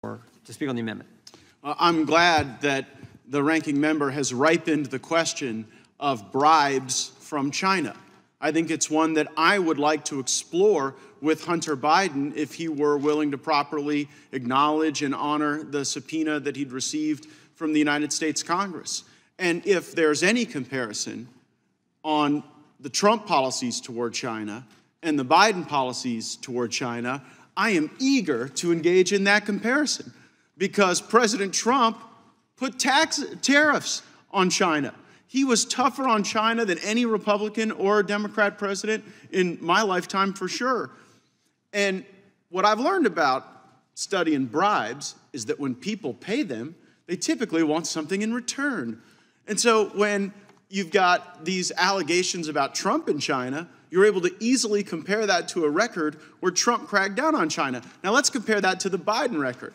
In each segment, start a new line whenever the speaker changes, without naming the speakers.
to speak on the amendment.
I'm glad that the ranking member has ripened the question of bribes from China. I think it's one that I would like to explore with Hunter Biden if he were willing to properly acknowledge and honor the subpoena that he'd received from the United States Congress. And if there's any comparison on the Trump policies toward China and the Biden policies toward China, I am eager to engage in that comparison because President Trump put tariffs on China. He was tougher on China than any Republican or Democrat president in my lifetime for sure. And what I've learned about studying bribes is that when people pay them, they typically want something in return. And so when you've got these allegations about Trump in China, you're able to easily compare that to a record where Trump cracked down on China. Now let's compare that to the Biden record.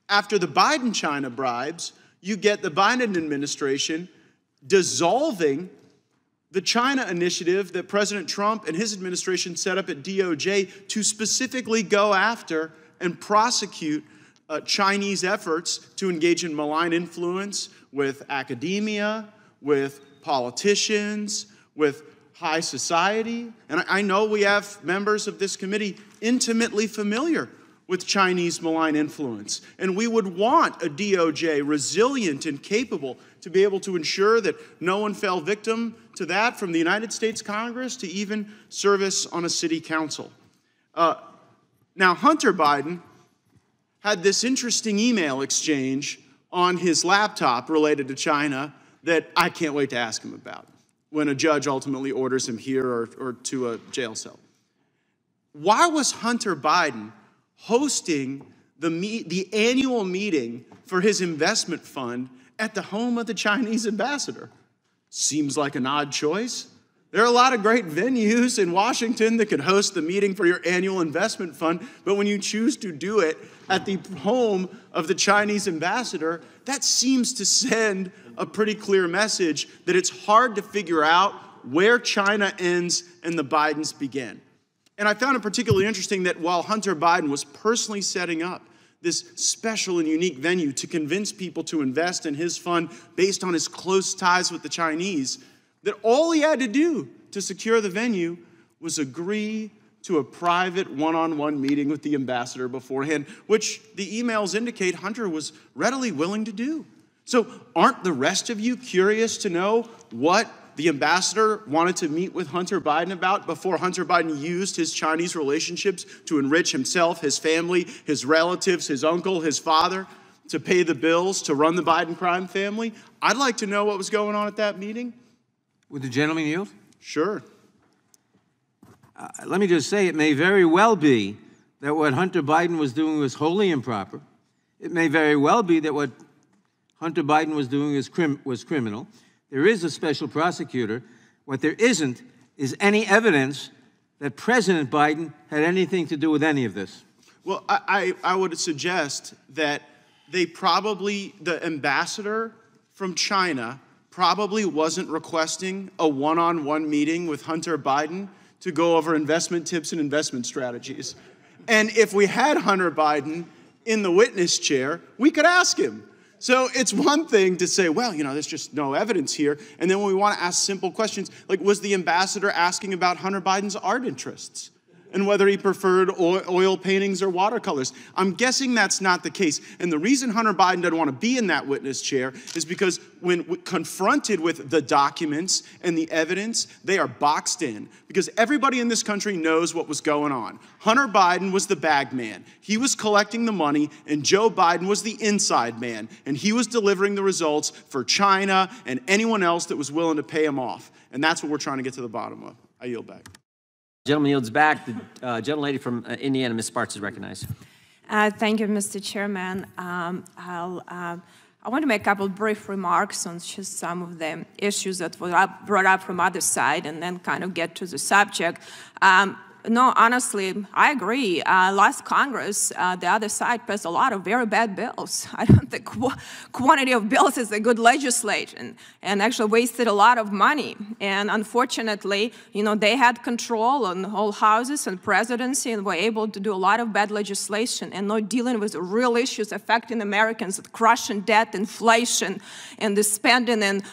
After the Biden China bribes, you get the Biden administration dissolving the China initiative that President Trump and his administration set up at DOJ to specifically go after and prosecute Chinese efforts to engage in malign influence with academia, with politicians, with high society. And I know we have members of this committee intimately familiar with Chinese malign influence. And we would want a DOJ resilient and capable to be able to ensure that no one fell victim to that, from the United States Congress to even service on a city council. Now, Hunter Biden had this interesting email exchange on his laptop related to China that I can't wait to ask him about when a judge ultimately orders him here or to a jail cell. Why was Hunter Biden hosting the annual meeting for his investment fund at the home of the Chinese ambassador? Seems like an odd choice. There are a lot of great venues in Washington that could host the meeting for your annual investment fund, but when you choose to do it at the home of the Chinese ambassador, that seems to send a pretty clear message that it's hard to figure out where China ends and the Bidens begin. And I found it particularly interesting that while Hunter Biden was personally setting up this special and unique venue to convince people to invest in his fund based on his close ties with the Chinese, that all he had to do to secure the venue was agree to a private one-on-one meeting with the ambassador beforehand, which the emails indicate Hunter was readily willing to do. So aren't the rest of you curious to know what the ambassador wanted to meet with Hunter Biden about before Hunter Biden used his Chinese relationships to enrich himself, his family, his relatives, his uncle, his father, to pay the bills, to run the Biden crime family? I'd like to know what was going on at that meeting.
Would the gentleman yield?
Sure.
Let me just say, it may very well be that what Hunter Biden was doing was wholly improper. It may very well be that what Hunter Biden was doing was criminal. There is a special prosecutor. What there isn't is any evidence that President Biden had anything to do with any of this.
Well, I would suggest that the ambassador from China probably wasn't requesting a one-on-one meeting with Hunter Biden to go over investment tips and investment strategies. And if we had Hunter Biden in the witness chair, we could ask him. So it's one thing to say, well, you know, there's just no evidence here. And then when we want to ask simple questions, like, was the ambassador asking about Hunter Biden's art interests and whether he preferred oil paintings or watercolors? I'm guessing that's not the case. And the reason Hunter Biden doesn't want to be in that witness chair is because when confronted with the documents and the evidence, they are boxed in. Because everybody in this country knows what was going on. Hunter Biden was the bag man. He was collecting the money, and Joe Biden was the inside man. And he was delivering the results for China and anyone else that was willing to pay him off. And that's what we're trying to get to the bottom of. I yield back.
Gentleman yields back. The gentlelady from Indiana, Ms. Sparks, is recognized.
Thank you, Mr. Chairman. I want to make a couple brief remarks on just some of the issues that were brought up from other side and then kind of get to the subject. No, honestly, I agree. Last Congress, the other side passed a lot of very bad bills. I don't think quantity of bills is a good legislation, and actually wasted a lot of money. And unfortunately, they had control on whole houses and presidency and were able to do a lot of bad legislation and not dealing with real issues affecting Americans, crushing debt, inflation, and the spending, and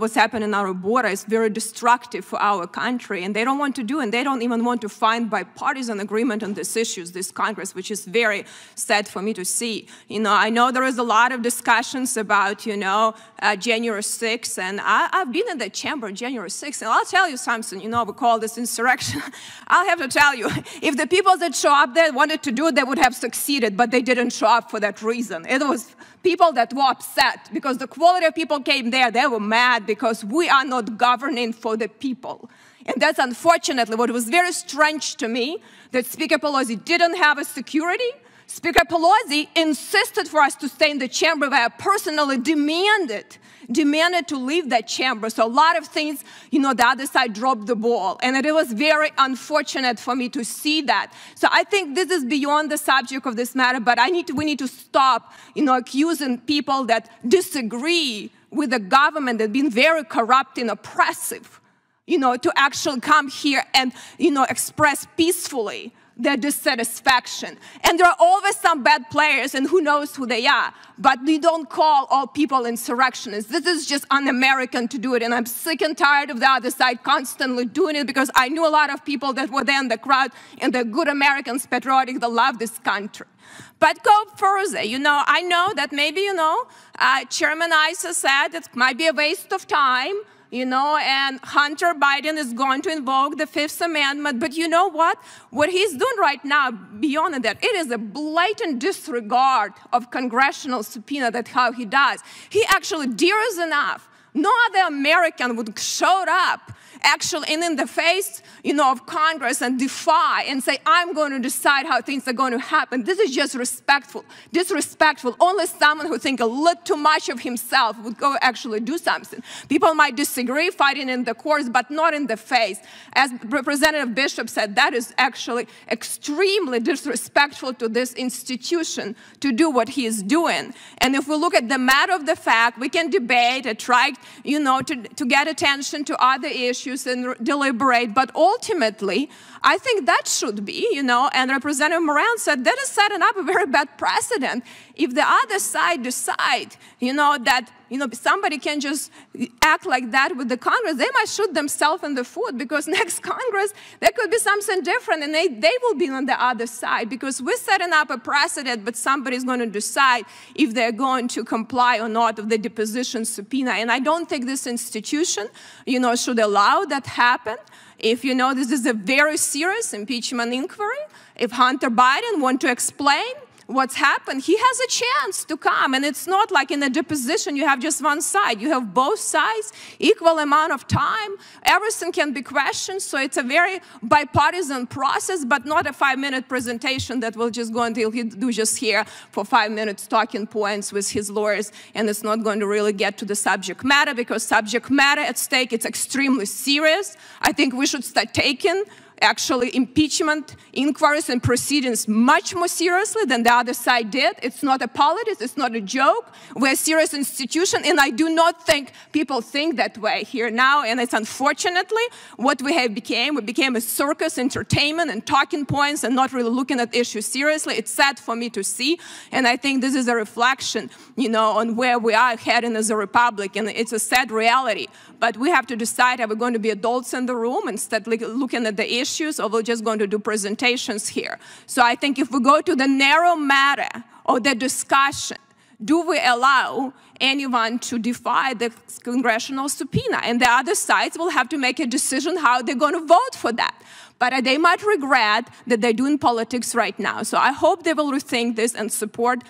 what's happening on our border is very destructive for our country. And they don't want to do, and they don't even want to find bipartisan agreement on these issues, this Congress, which is very sad for me to see. I know there is a lot of discussions about, January 6th, and I've been in the chamber January 6th, and I'll tell you something, we call this insurrection. I'll have to tell you, if the people that show up there wanted to do it, they would have succeeded, but they didn't show up for that reason. It was people that were upset because the quality of people came there. They were mad because we are not governing for the people. And that's unfortunately what was very strange to me, that Speaker Pelosi didn't have a security. Speaker Pelosi insisted for us to stay in the chamber, where I personally demanded to leave that chamber. So a lot of things, the other side dropped the ball. And it was very unfortunate for me to see that. So I think this is beyond the subject of this matter, but we need to stop, accusing people that disagree with the government that been very corrupt and oppressive, to actually come here and, express peacefully their dissatisfaction. And there are always some bad players, and who knows who they are. But we don't call all people insurrectionists. This is just un-American to do it. And I'm sick and tired of the other side constantly doing it, because I knew a lot of people that were there in the crowd, and they're good Americans, patriotic, that love this country. But go further. I know that maybe, Chairman Issa said it might be a waste of time, and Hunter Biden is going to invoke the Fifth Amendment. But you know what? What he's doing right now, beyond that, it is a blatant disregard of congressional subpoena. That's how he does. He actually dares enough. No other American would show up actually in the face, of Congress and defy and say, I'm going to decide how things are going to happen. This is just disrespectful. Only someone who thinks a little too much of himself would go actually do something. People might disagree, fighting in the courts, but not in the face. As Representative Bishop said, that is actually extremely disrespectful to this institution to do what he is doing. And if we look at the matter of the fact, we can debate and try, to get attention to other issues and deliberate, but ultimately, I think that should be, and Representative Moran said that is setting up a very bad precedent. If the other side decide, that, somebody can just act like that with the Congress, they might shoot themselves in the foot, because next Congress, there could be something different, and they will be on the other side, because we're setting up a precedent, but somebody's going to decide if they're going to comply or not with the deposition subpoena. And I don't think this institution, should allow that happen. If this is a very serious impeachment inquiry, if Hunter Biden wants to explain what's happened, he has a chance to come. And it's not like in a deposition you have just one side. You have both sides, equal amount of time. Everything can be questioned. So it's a very bipartisan process, but not a 5-minute presentation that will just go until he do just here for 5 minutes talking points with his lawyers. And it's not going to really get to the subject matter, because subject matter at stake, it's extremely serious. I think we should start taking actually impeachment inquiries and proceedings much more seriously than the other side did. It's not a politics, it's not a joke. We're a serious institution, and I do not think people think that way here now. And it's unfortunately what we became a circus, entertainment, and talking points, and not really looking at issues seriously. It's sad for me to see, and I think this is a reflection, on where we are heading as a republic, and it's a sad reality. But we have to decide, are we going to be adults in the room instead of looking at the issues, or we're just going to do presentations here? So I think if we go to the narrow matter of the discussion, do we allow anyone to defy the congressional subpoena? And the other sides will have to make a decision how they're going to vote for that. But they might regret that they're doing politics right now. So I hope they will rethink this and support.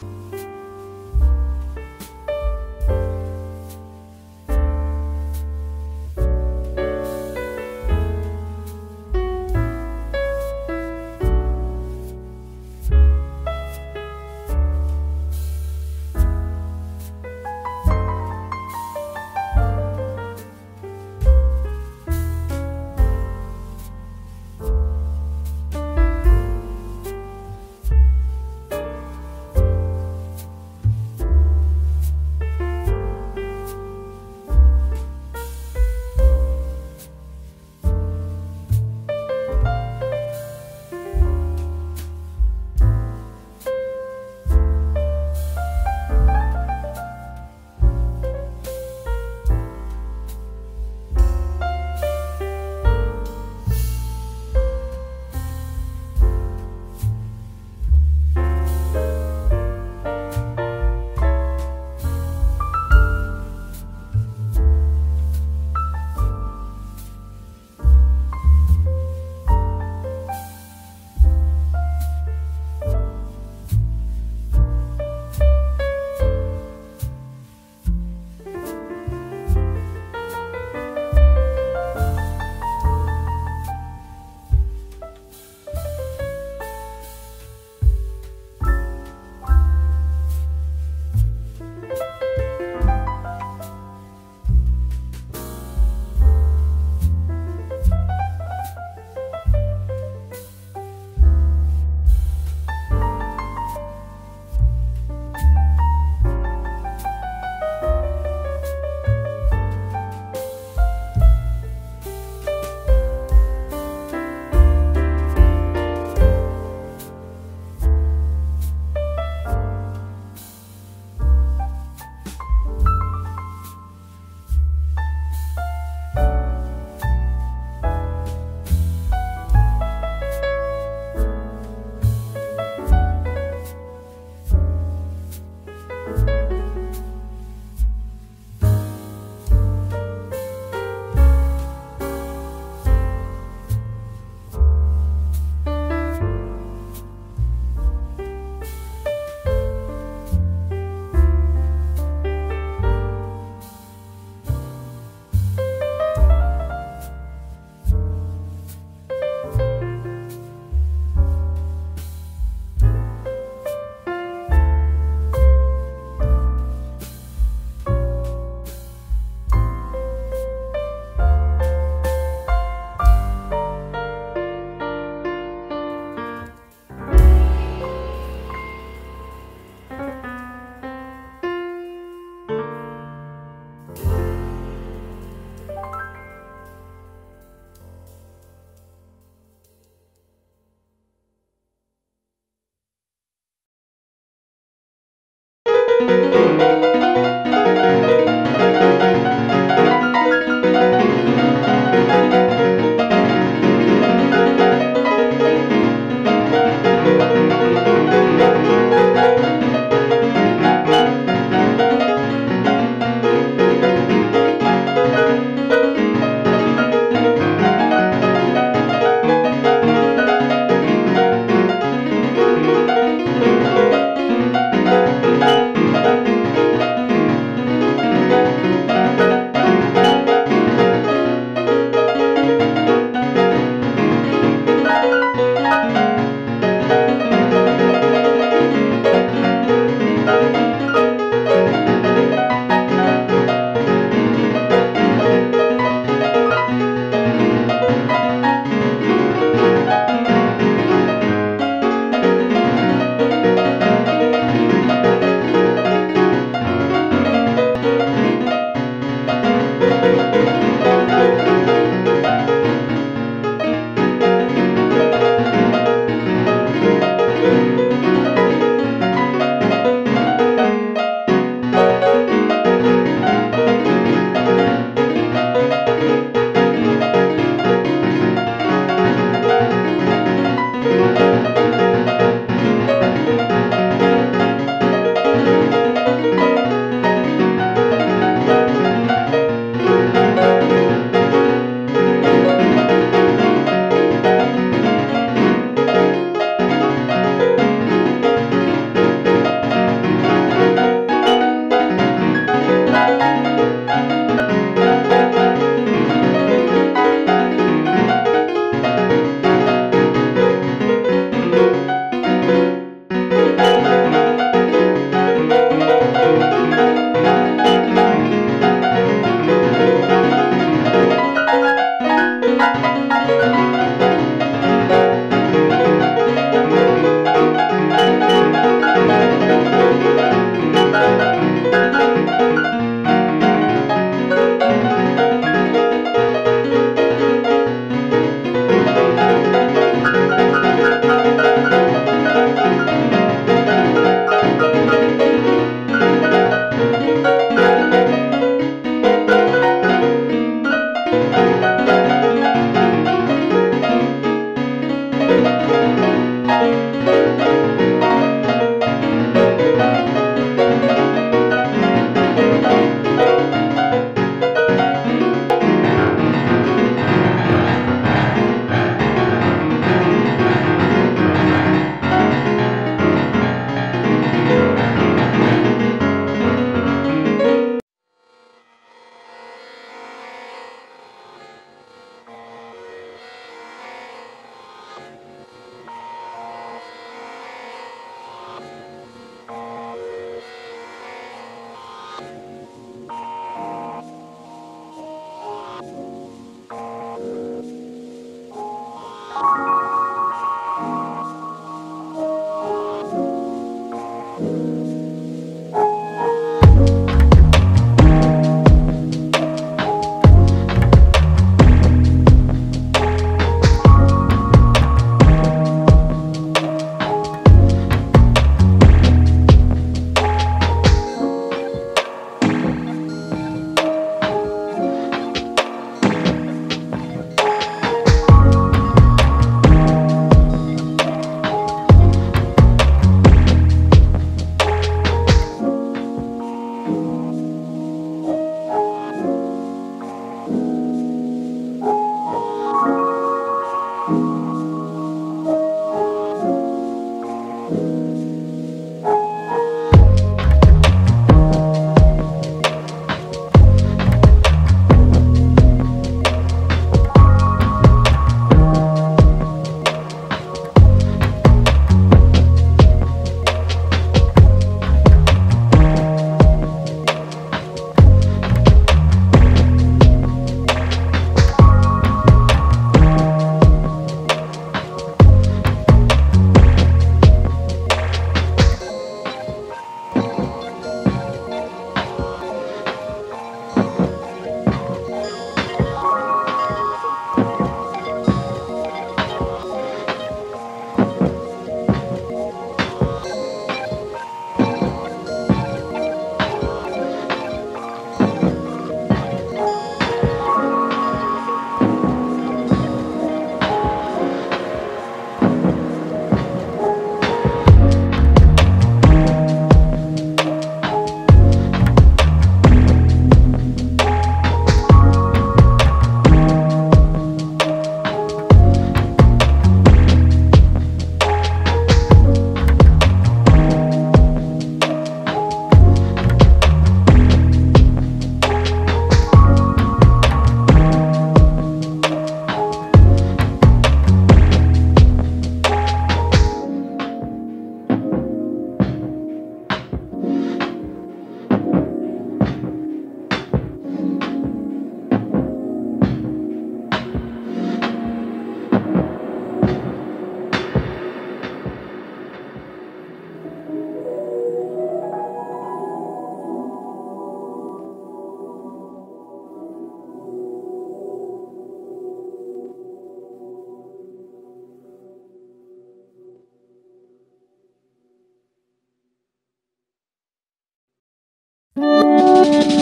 you.